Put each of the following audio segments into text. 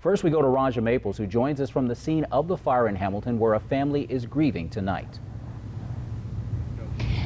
First, we go to Raja Maples, who joins us from the scene of the fire in Hamilton, where a family is grieving tonight.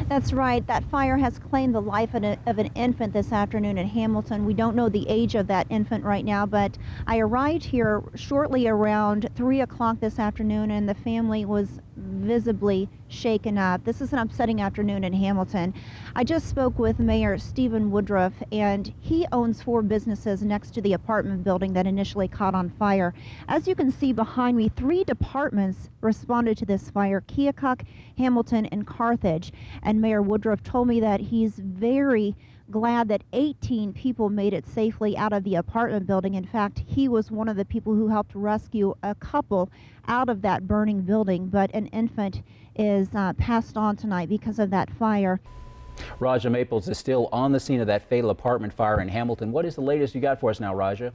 That's right. That fire has claimed the life of an infant this afternoon in Hamilton. We don't know the age of that infant right now, but I arrived here shortly around 3 o'clock this afternoon, and the family was visibly shaken up. This is an upsetting afternoon in Hamilton. I just spoke with Mayor Stephen Woodruff, and he owns 4 businesses next to the apartment building that initially caught on fire. As you can see behind me, 3 departments responded to this fire: Keokuk, Hamilton, and Carthage. And Mayor Woodruff told me that he's very glad that 18 people made it safely out of the apartment building. In fact, he was one of the people who helped rescue a couple out of that burning building, but an infant is passed on tonight because of that fire. Raja Maples is still on the scene of that fatal apartment fire in Hamilton. What is the latest you got for us now, Raja?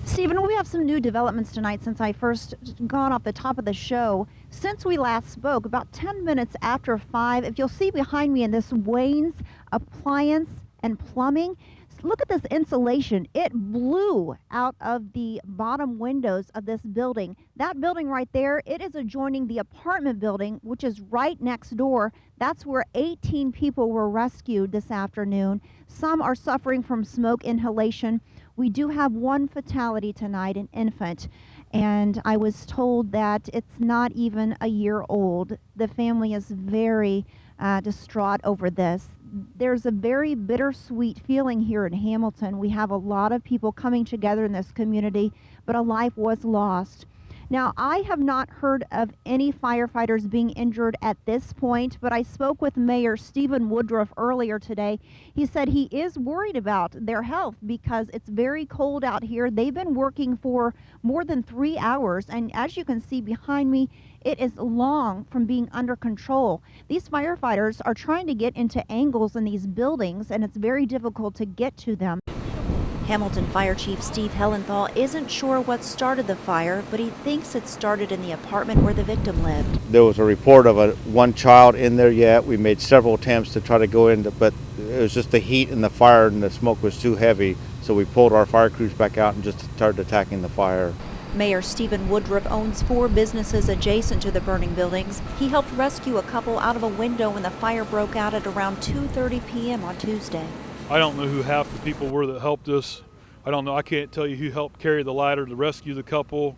Stephen, we have some new developments tonight since I first gone off the top of the show. Since we last spoke, about 10 minutes after 5, if you'll see behind me in this Wayne's Appliance and Plumbing, look at this insulation. It blew out of the bottom windows of this building. That building right there, it is adjoining the apartment building, which is right next door. That's where 18 people were rescued this afternoon. Some are suffering from smoke inhalation. We do have 1 fatality tonight, an infant, and I was told that it's not even a year old. The family is very distraught over this. There's a very bittersweet feeling here in Hamilton. We have a lot of people coming together in this community, but a life was lost. Now, I have not heard of any firefighters being injured at this point, but I spoke with Mayor Stephen Woodruff earlier today. He said he is worried about their health because it's very cold out here. They've been working for more than 3 hours, and as you can see behind me, it is long from being under control. These firefighters are trying to get into angles in these buildings, and it's very difficult to get to them. Hamilton Fire Chief Steve Hellenthal isn't sure what started the fire, but he thinks it started in the apartment where the victim lived. There was a report of one child in there yet. We made several attempts to try to go in, but it was just the heat and the fire and the smoke was too heavy. So we pulled our fire crews back out and just started attacking the fire. Mayor Stephen Woodruff owns 4 businesses adjacent to the burning buildings. He helped rescue a couple out of a window when the fire broke out at around 2:30 p.m. on Tuesday. I don't know who half the people were that helped us. I don't know. I can't tell you who helped carry the ladder to rescue the couple,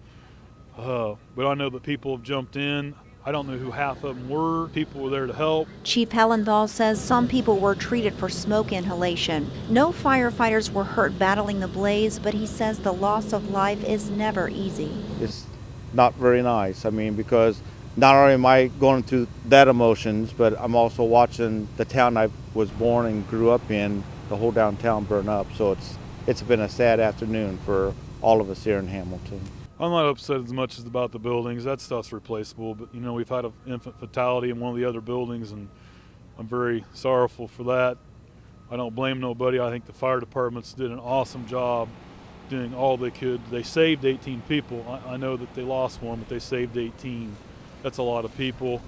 but I know that people have jumped in. I don't know who half of them were. People were there to help. Chief Hellenthal says some people were treated for smoke inhalation. No firefighters were hurt battling the blaze, but he says the loss of life is never easy. It's not very nice. I mean, because not only am I going through that emotions, but I'm also watching the town I was born and grew up in, the whole downtown burn up. So it's been a sad afternoon for all of us here in Hamilton. I'm not upset as much as about the buildings. That stuff's replaceable, but you know, we've had an infant fatality in one of the other buildings, and I'm very sorrowful for that. I don't blame nobody. I think the fire departments did an awesome job doing all they could. They saved 18 people. I know that they lost one, but they saved 18. That's a lot of people.